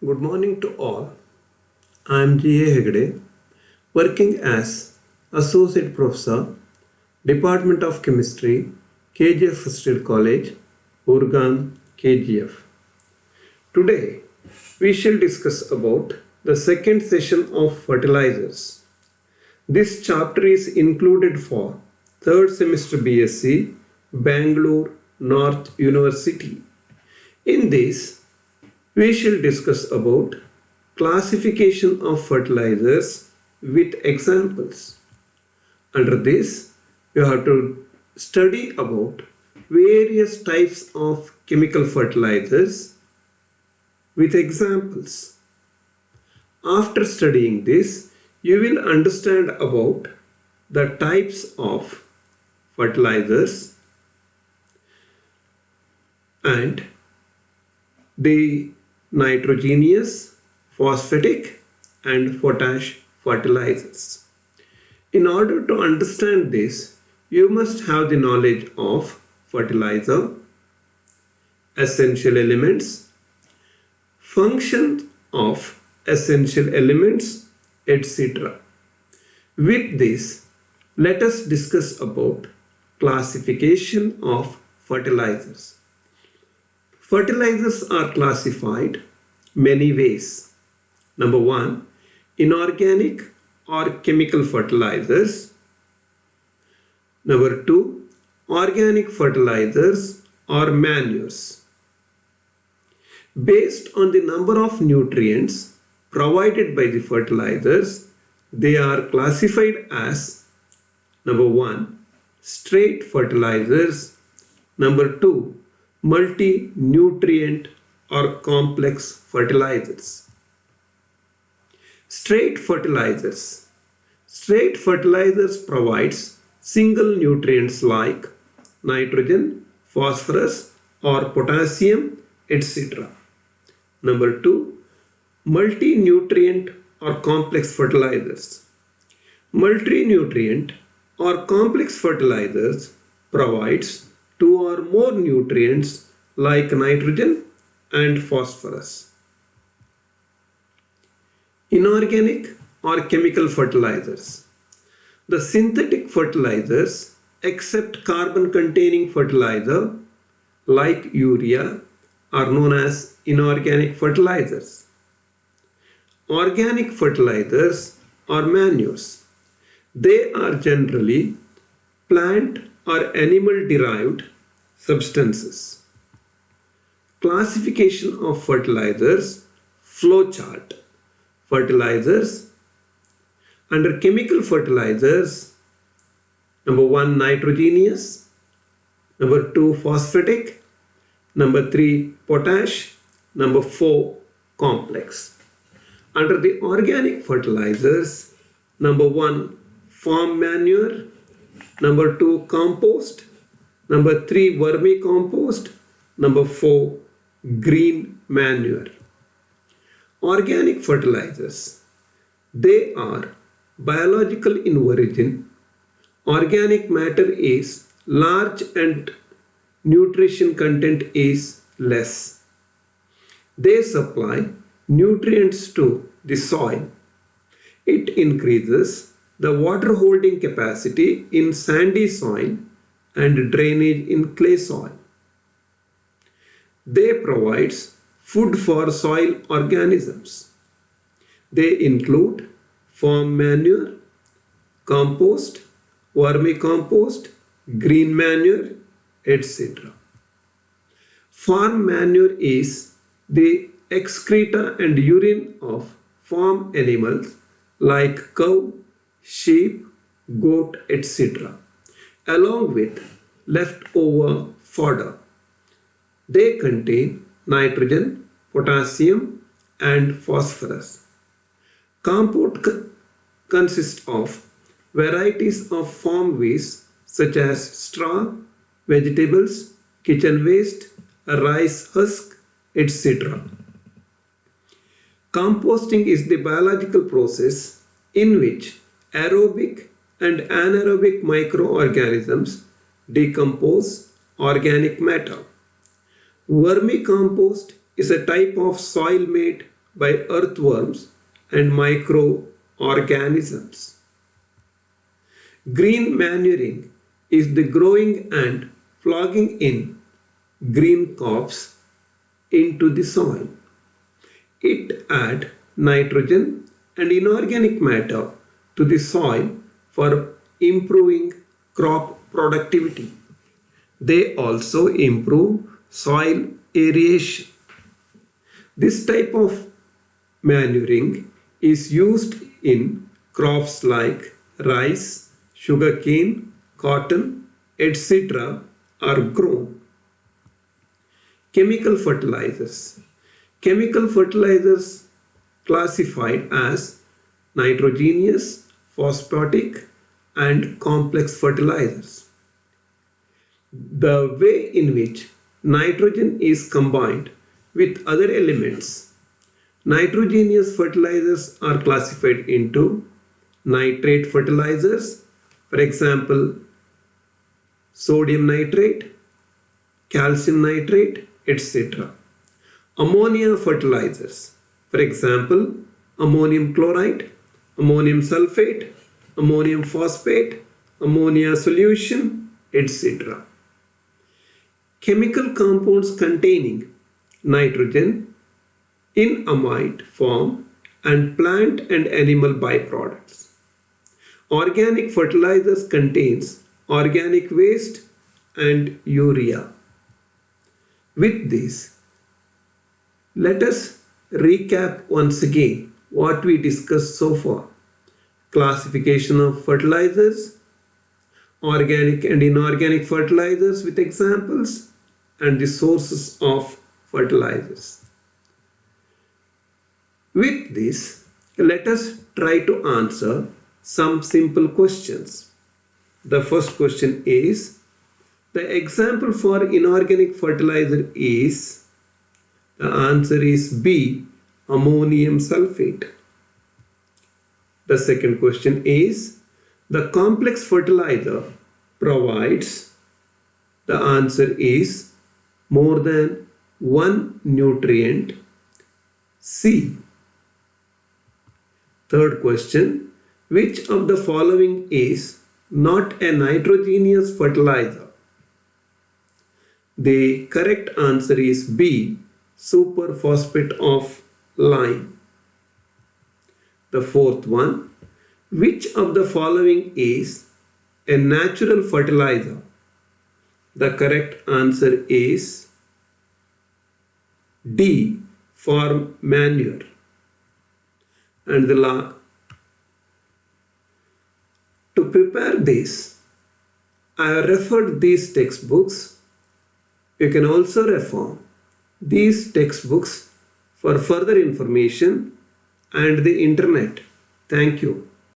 Good morning to all. I am G.A. Hegde, working as Associate Professor, Department of Chemistry, KGF First Year College, Urgan, KGF. Today, we shall discuss about the second session of fertilizers. This chapter is included for third semester BSc, Bangalore North University. In this, we shall discuss about classification of fertilizers with examples. Under this, you have to study about various types of chemical fertilizers with examples. After studying this, you will understand about the types of fertilizers and the nitrogenous, phosphatic and potash fertilizers. In order to understand this, you must have the knowledge of fertilizer, essential elements, function of essential elements, etc. With this, let us discuss about classification of fertilizers. Fertilizers are classified many ways. Number 1, inorganic or chemical fertilizers. Number 2, organic fertilizers or manures. Based on the number of nutrients provided by the fertilizers, they are classified as number 1, straight fertilizers. Number 2, multi-nutrient or complex fertilizers. Straight fertilizers. Straight fertilizers provides single nutrients like nitrogen, phosphorus or potassium, etc. Number 2, multi-nutrient or complex fertilizers. Multi-nutrient or complex fertilizers provides 2 or more nutrients like nitrogen and phosphorus. Inorganic or chemical fertilizers. The synthetic fertilizers except carbon containing fertilizer like urea are known as inorganic fertilizers. Organic fertilizers or manures. They are generally plant or animal derived substances. Classification of fertilizers, flow chart. Fertilizers. Under chemical fertilizers, number 1, nitrogenous, number 2, phosphatic, number 3, potash, number 4, complex. Under the organic fertilizers, number 1, farm manure, number 2, compost, number 3, vermicompost, number 4, green manure. Organic fertilizers. They are biological in origin. Organic matter is large and nutrition content is less. They supply nutrients to the soil. It increases the water holding capacity in sandy soil and drainage in clay soil. They provide food for soil organisms. They include farm manure, compost, vermicompost, green manure, etc. Farm manure is the excreta and urine of farm animals like cow, sheep, goat, etc. along with leftover fodder. They contain nitrogen, potassium and phosphorus. Compost consists of varieties of farm waste such as straw, vegetables, kitchen waste, rice husk, etc. Composting is the biological process in which aerobic and anaerobic microorganisms decompose organic matter. Vermicompost is a type of soil-made by earthworms and microorganisms. Green manuring is the growing and plugging in green crops into the soil. It adds nitrogen and inorganic matter to the soil for improving crop productivity. They also improve soil aeration. This type of manuring is used in crops like rice, sugarcane, cotton, etc. are grown. Chemical fertilizers. Chemical fertilizers classified as nitrogenous, phosphatic, and complex fertilizers. The way in which nitrogen is combined with other elements. Nitrogenous fertilizers are classified into nitrate fertilizers, for example, sodium nitrate, calcium nitrate, etc. Ammonia fertilizers, for example, ammonium chloride, ammonium sulfate, ammonium phosphate, ammonia solution, etc. Chemical compounds containing nitrogen in amide form and plant and animal byproducts. Organic fertilizers contains organic waste and urea. With this, let us recap once again what we discussed so far. Classification of fertilizers, organic and inorganic fertilizers with examples, and the sources of fertilizers. With this, let us try to answer some simple questions. The first question is, the example for inorganic fertilizer is, the answer is B, ammonium sulfate. The second question is, the complex fertilizer provides, the answer is more than one nutrient, C. Third question, which of the following is not a nitrogenous fertilizer? The correct answer is B, superphosphate of lime. The fourth one, which of the following is a natural fertilizer? The correct answer is D, farm manure. And to prepare this, I have referred these textbooks. You can also refer these textbooks for further information and the internet. Thank you.